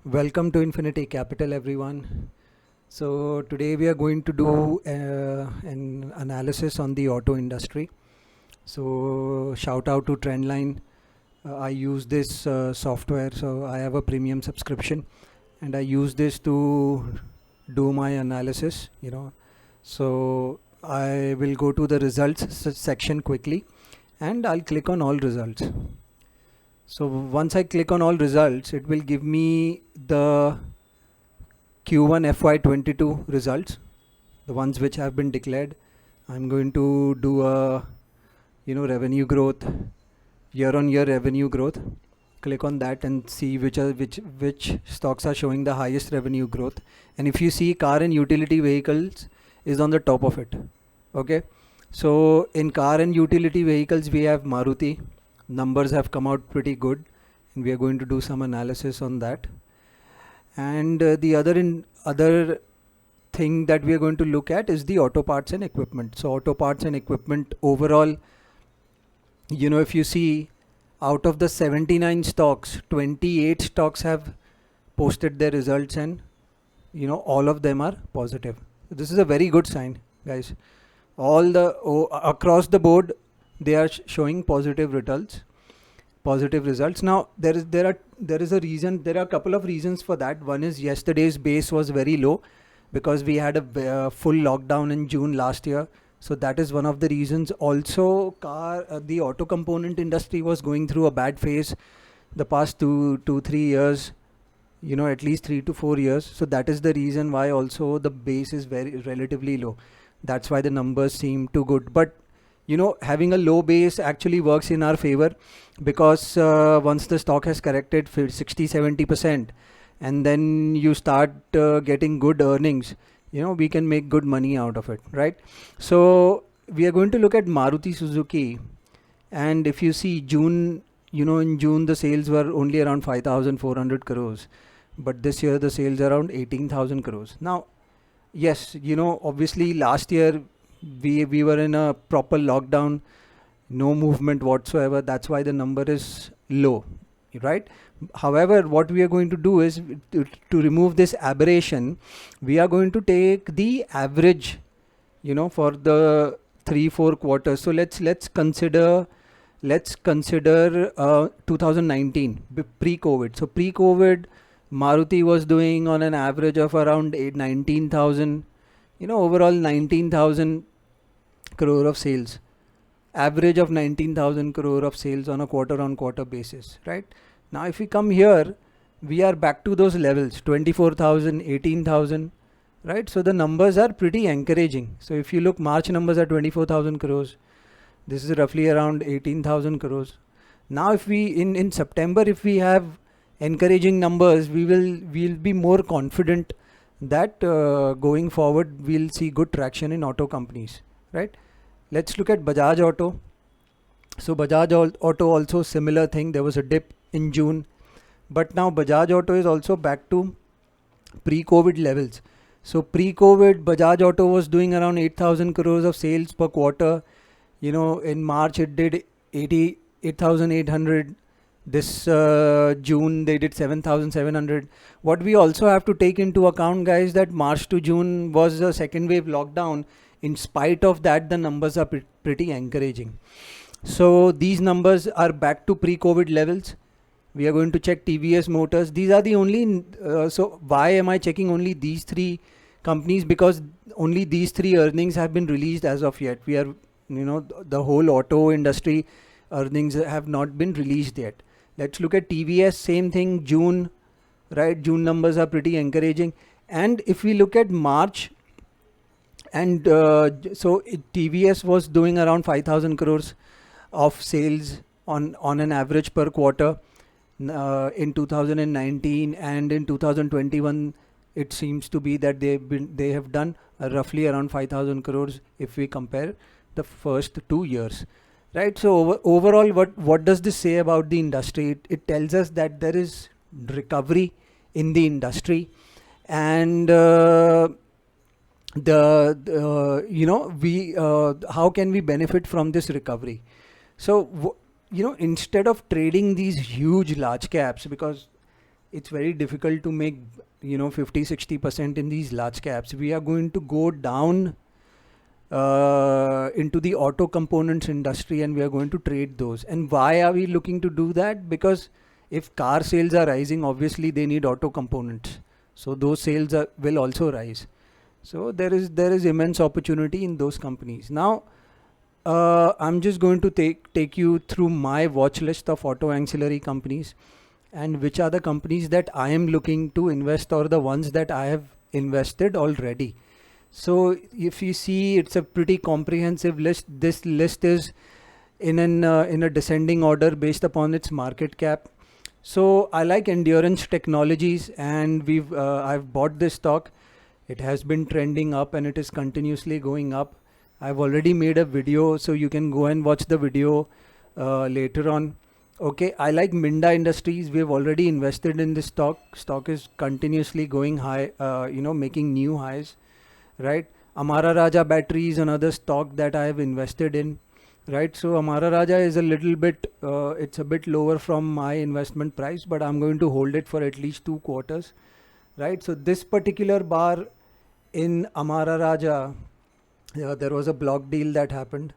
Welcome to Infinity Capital, everyone. So today we are going to do an analysis on the auto industry. So shout out to Trendline. I use this software, so I have a premium subscription, and I use this to do my analysis. So I will go to the results section quickly, and I'll click on all results. So once I click on all results, it will give me the Q1 FY22 results, the ones which have been declared. I'm going to do a revenue growth, year-on-year revenue growth. Click on that and see which stocks are showing the highest revenue growth. And if you see, car and utility vehicles is on the top of it. Okay, so in car and utility vehicles we have Maruti. Numbers have come out pretty good, and we are going to do some analysis on that. And the other thing that we are going to look at is the auto parts and equipment. So auto parts and equipment overall, if you see, out of the 79 stocks, 28 stocks have posted their results, and all of them are positive. This is a very good sign, guys. Across the board they are showing positive results. Now there is a reason. There are a couple of reasons for that. One is yesterday's base was very low because we had a full lockdown in June last year. So that is one of the reasons. Also, the auto component industry was going through a bad phase the past 2-3 years, at least 3 to 4 years. So that is the reason why also the base is very relatively low. That's why the numbers seem too good. But having a low base actually works in our favor, because once the stock has corrected 60-70% and then you start getting good earnings, we can make good money out of it, right? So we are going to look at Maruti Suzuki, and if you see June, in June the sales were only around 5,400 crores, but this year the sales are around 18,000 crores. Now, yes, obviously last year we were in a proper lockdown, no movement whatsoever. That's why the number is low, right? However, what we are going to do is to remove this aberration, we are going to take the average, for the 3-4 quarters. So let's consider 2019 pre-COVID. So pre-COVID, Maruti was doing on an average of around 19,000, overall 19,000 crore of sales, average of 19,000 crore of sales on a quarter-on-quarter basis, right? Now if we come here, we are back to those levels, 24,000, 18,000, right? So the numbers are pretty encouraging. So if you look, March numbers are 24,000 crores. This is roughly around 18,000 crores. Now if we in September, if we have encouraging numbers, we'll be more confident that going forward we'll see good traction in auto companies, right? Let's look at Bajaj Auto. So Bajaj Auto also similar thing. There was a dip in June, but now Bajaj Auto is also back to pre-COVID levels. So pre-COVID, Bajaj Auto was doing around 8,000 crores of sales per quarter. In March it did 8,800. This June they did 7,700. What we also have to take into account, guys, that March to June was a second wave lockdown. In spite of that, the numbers are pretty encouraging. So these numbers are back to pre-COVID levels. We are going to check TVS Motors. These are the only, so why am I checking only these three companies? Because only these three earnings have been released as of yet. We are, the whole auto industry earnings have not been released yet. Let's look at TVS, same thing, June, right? June numbers are pretty encouraging. And if we look at March, and TVS was doing around 5,000 crores of sales on an average per quarter in 2019, and in 2021 it seems to be that they have done roughly around 5,000 crores if we compare the first 2 years, right? So overall, what does this say about the industry? It tells us that there is recovery in the industry, and how can we benefit from this recovery? So instead of trading these huge large caps, because it's very difficult to make 50-60% in these large caps. We are going to go down into the auto components industry, and we are going to trade those. And why are we looking to do that? Because if car sales are rising, obviously they need auto components, so those sales will also rise. So there is immense opportunity in those companies. Now I'm just going to take you through my watch list of auto ancillary companies, and which are the companies that I am looking to invest, or the ones that I have invested already. So if you see, it's a pretty comprehensive list. This list is in a descending order based upon its market cap. So I like Endurance Technologies, and I've bought this stock. It has been trending up and it is continuously going up. I've already made a video, so you can go and watch the video later on. Okay, I like Minda Industries. We've already invested in this stock. Stock is continuously going high, making new highs, right? Amara Raja Battery is another stock that I have invested in, right? So Amara Raja is a little bit, it's a bit lower from my investment price, but I'm going to hold it for at least 2 quarters, right? So this particular bar in Amara Raja, there was a block deal that happened.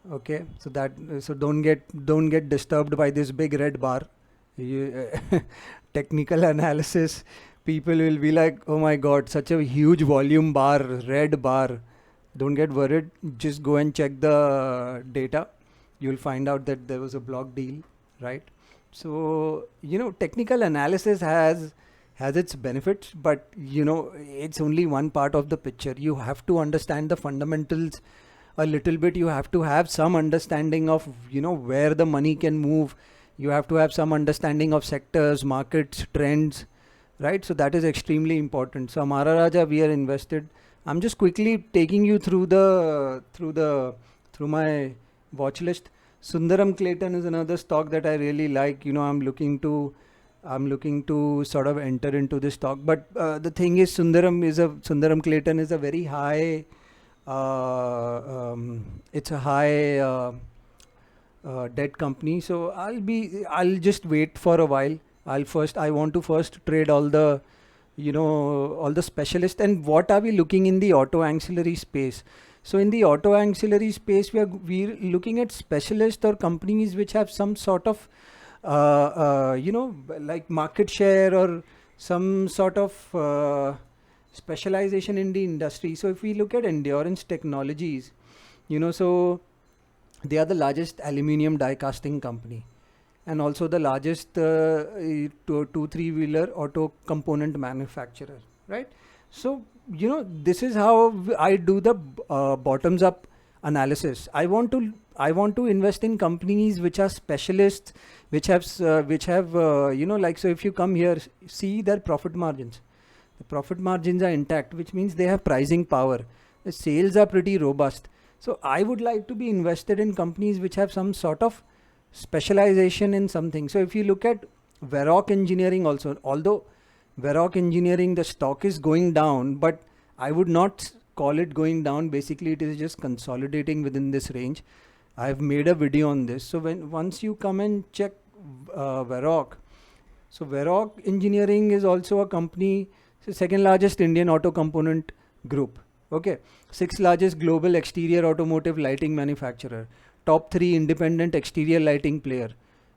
Okay, so don't get disturbed by this big red bar. Technical analysis people will be like, oh my god, such a huge volume bar, red bar. Don't get worried, just go and check the data. You'll find out that there was a block deal, right? So technical analysis has its benefits, but it's only one part of the picture. You have to understand the fundamentals a little bit. You have to have some understanding of where the money can move. You have to have some understanding of sectors, markets, trends, right? So that is extremely important. So Amara Raja, we are invested. I'm just quickly taking you through my watch list. Sundaram Clayton is another stock that I really like. I'm looking to sort of enter into this stock, but the thing is, Sundaram Clayton is a very high, it's a high debt company. So I'll just wait for a while. I want to first trade all the specialists. And what are we looking in the auto ancillary space? So in the auto ancillary space, we're looking at specialists or companies which have some sort of like market share or some sort of specialization in the industry. So if we look at Endurance Technologies, so they are the largest aluminium die casting company, and also the largest 2-3-wheeler auto component manufacturer, right? So this is how I do the bottoms up analysis. I want to invest in companies which are specialists, which have so if you come here, see their profit margins. The profit margins are intact, which means they have pricing power. The sales are pretty robust. So I would like to be invested in companies which have some sort of specialization in something. So if you look at Varroc Engineering also, although Varroc Engineering, the stock is going down, but I would not call it going down. Basically, it is just consolidating within this range. I've made a video on this. So once you come and check Varroc, so Varroc Engineering is also a company, second largest Indian auto component group. Okay, 6th largest global exterior automotive lighting manufacturer, top 3 independent exterior lighting player,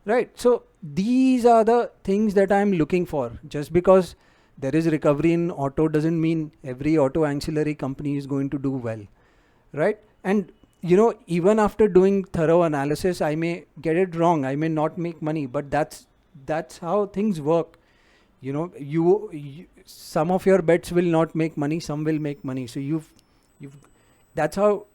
right? So these are the things that I'm looking for. Just because there is recovery in auto doesn't mean every auto ancillary company is going to do well, right? And even after doing thorough analysis, I may get it wrong, I may not make money, but that's how things work. Some of your bets will not make money, some will make money. So that's how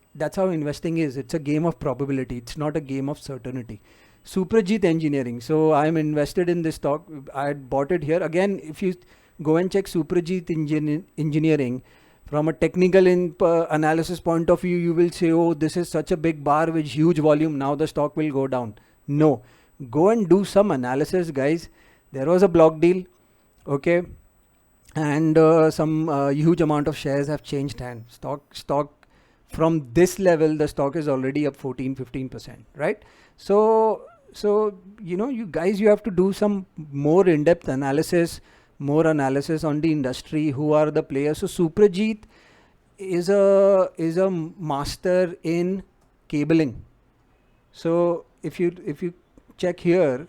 investing is. It's a game of probability, it's not a game of certainty. Suprajit Engineering, so I'm invested in this stock. I bought it here. Again, if you go and check Suprajit Engineering from a technical analysis point of view, you will say, oh, this is such a big bar with huge volume, now the stock will go down. No, go and do some analysis, guys. There was a block deal, okay, and some huge amount of shares have changed hands. Stock from this level, the stock is already up 14-15%, right? So so you guys, you have to do some more in-depth analysis, more analysis on the industry, who are the players. So Suprajit is a master in cabling. So if you check here,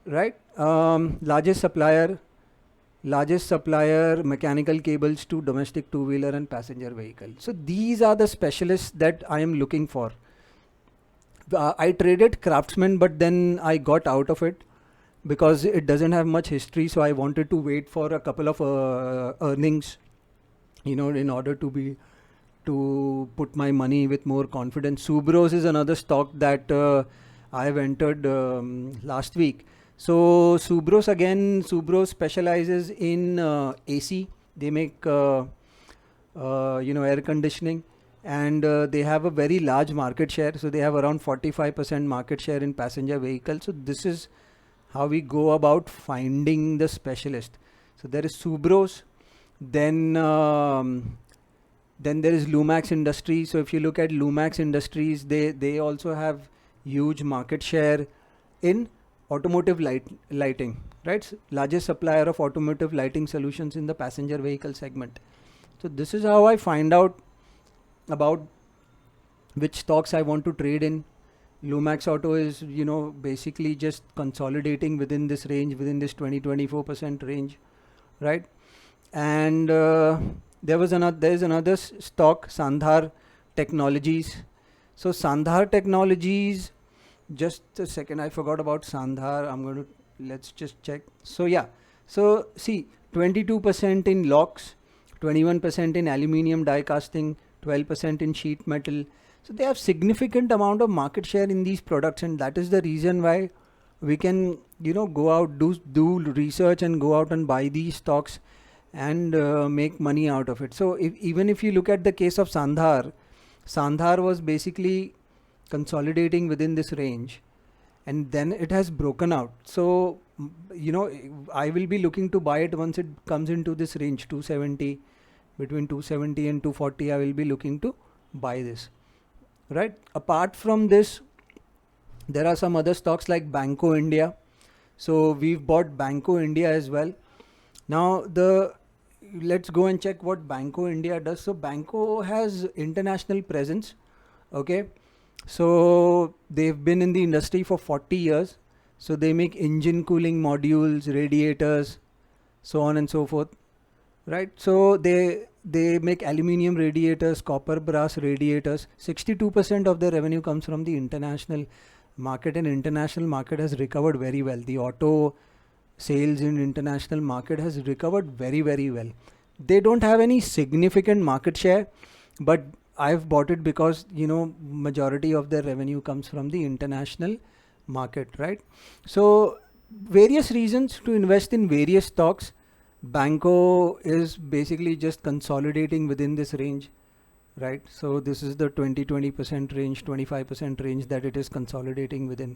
right, largest supplier mechanical cables to domestic two-wheeler and passenger vehicle. So these are the specialists that I am looking for. I traded Craftsman, but then I got out of it because it doesn't have much history. So I wanted to wait for a couple of earnings, in order to put my money with more confidence. Subros is another stock that I have entered last week. So Subros specializes in AC. They make air conditioning, and they have a very large market share. So they have around 45% market share in passenger vehicles. So this is how we go about finding the specialist. So there is Subros, then there is Lumax Industries. So if you look at Lumax Industries, they also have huge market share in automotive lighting, right? Largest supplier of automotive lighting solutions in the passenger vehicle segment. So this is how I find out about which stocks I want to trade in. Lumax Auto is, basically just consolidating within this range, within this 20-24% range, right? And there's another stock, Sandhar Technologies. So Sandhar Technologies, just a second, I forgot about Sandhar. Let's just check. So yeah, so see, 22% in locks, 21% in aluminium die casting, 12% in sheet metal. So they have significant amount of market share in these products, and that is the reason why we can, go out, do research and go out and buy these stocks and make money out of it. So even if you look at the case of Sandhar was basically consolidating within this range, and then it has broken out. So I will be looking to buy it once it comes into this range, 270, between 270 and 240. I will be looking to buy this, right? Apart from this, there are some other stocks like Banco India. So we've bought Banco India as well. Now let's go and check what Banco India does. So Banco has international presence. Okay, so they've been in the industry for 40 years. So they make engine cooling modules, radiators, so on and so forth, right? So they make aluminium radiators, copper brass radiators. 62% of their revenue comes from the international market, and international market has recovered very well. The auto sales in international market has recovered very, very well. They don't have any significant market share, but I've bought it because majority of their revenue comes from the international market, right? So various reasons to invest in various stocks. Banco is basically just consolidating within this range, right? So this is the 20% range, 25% range that it is consolidating within.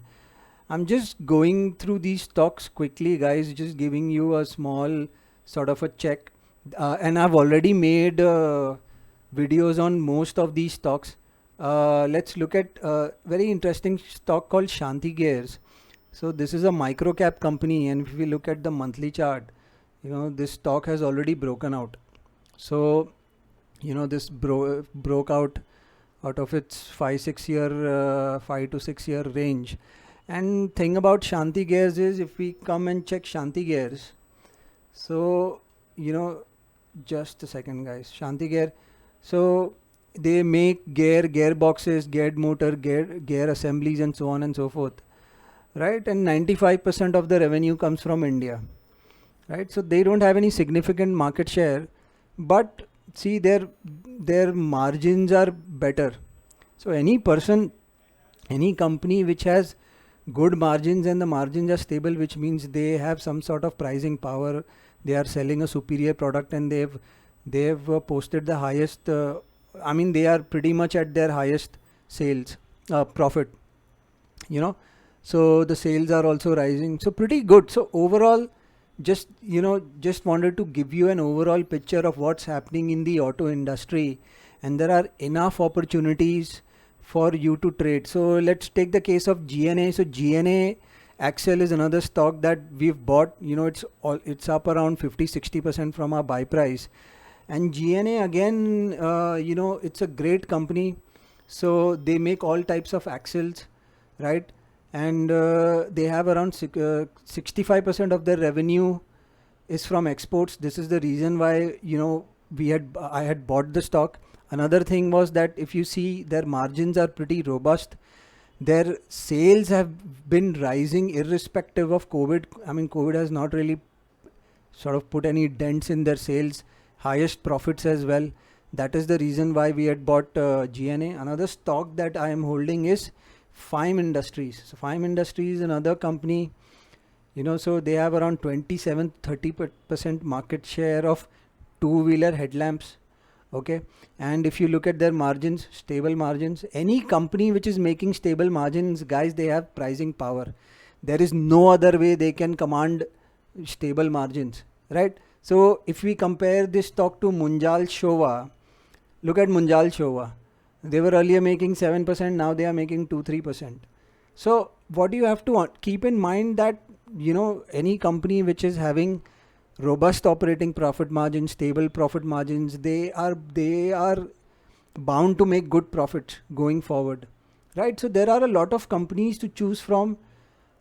I'm just going through these stocks quickly, guys, just giving you a small sort of a check. And I've already made videos on most of these stocks. Let's look at a very interesting stock called Shanti Gears. So this is a micro cap company, and if we look at the monthly chart, this stock has already broken out. So this broke out of its 5 to 6 year range. And thing about Shanti Gears is, if we come and check Shanti Gears, so just a second, guys. Shanti Gear, so they make gearboxes, geared motor, gear assemblies, and so on and so forth, right? And 95% of the revenue comes from India, right? So they don't have any significant market share, but see, their margins are better. So any company which has good margins and the margins are stable, which means they have some sort of pricing power, they are selling a superior product, and they've posted the highest, they are pretty much at their highest sales profit, so the sales are also rising, so pretty good. So overall, just wanted to give you an overall picture of what's happening in the auto industry, and there are enough opportunities for you to trade. So let's take the case of GNA. So GNA Axle is another stock that we've bought. It's up around 50-60% from our buy price. And GNA again, it's a great company. So they make all types of axles, right? And they have around 65% of their revenue is from exports. This is the reason why I had bought the stock. Another thing was that if you see, their margins are pretty robust. Their sales have been rising irrespective of COVID. I mean, COVID has not really sort of put any dents in their sales. Highest profits as well. That is the reason why we had bought GNA. Another stock that I am holding is FIME Industries. So FIME Industries is another company. So they have around 27-30% market share of two-wheeler headlamps. Okay, and if you look at their margins, stable margins, any company which is making stable margins, guys, they have pricing power. There is no other way they can command stable margins, right? So if we compare this stock to Munjal Showa, look at Munjal Showa. They were earlier making 7%, now they are making 2-3%. So what you have to keep in mind that, any company which is having robust operating profit margins, stable profit margins, they are bound to make good profits going forward, right? So there are a lot of companies to choose from.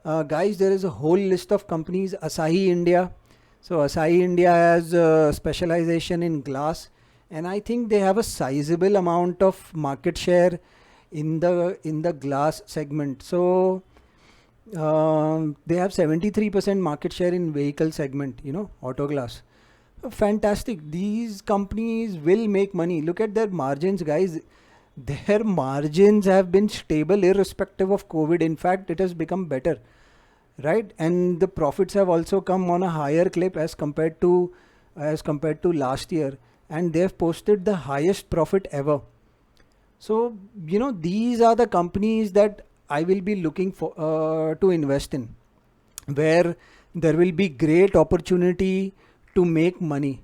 Guys, there is a whole list of companies. Asahi India. So Asahi India has specialization in glass, and I think they have a sizable amount of market share in the glass segment. So they have 73% market share in vehicle segment, auto glass. Fantastic. These companies will make money. Look at their margins, guys. Their margins have been stable irrespective of COVID. In fact, it has become better, right? And the profits have also come on a higher clip as compared to last year, and they've posted the highest profit ever. So these are the companies that I will be looking for to invest in, where there will be great opportunity to make money.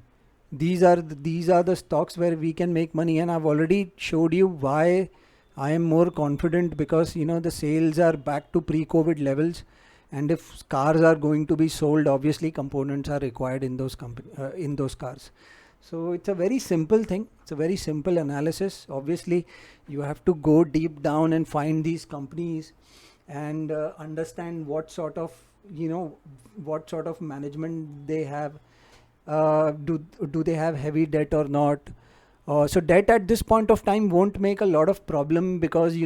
These are the stocks where we can make money, and I've already showed you why I am more confident, because the sales are back to pre-COVID levels, and if cars are going to be sold, obviously components are required in those cars. So it's a very simple thing. It's a very simple analysis. Obviously, you have to go deep down and find these companies and understand what sort of management they have. Do they have heavy debt or not? So debt at this point of time won't make a lot of problem, because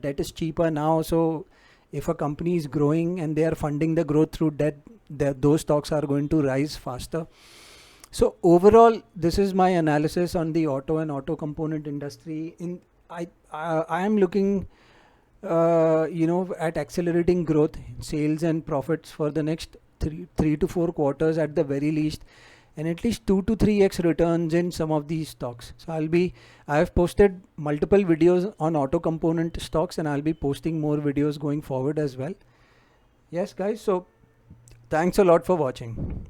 debt is cheaper now. So if a company is growing and they are funding the growth through debt, those stocks are going to rise faster. So overall, this is my analysis on the auto and auto component industry. I am looking, at accelerating growth, sales and profits for the next 3 to 4 quarters at the very least, and at least 2 to 3x returns in some of these stocks. So I have posted multiple videos on auto component stocks, and I'll be posting more videos going forward as well. Yes, guys. So thanks a lot for watching.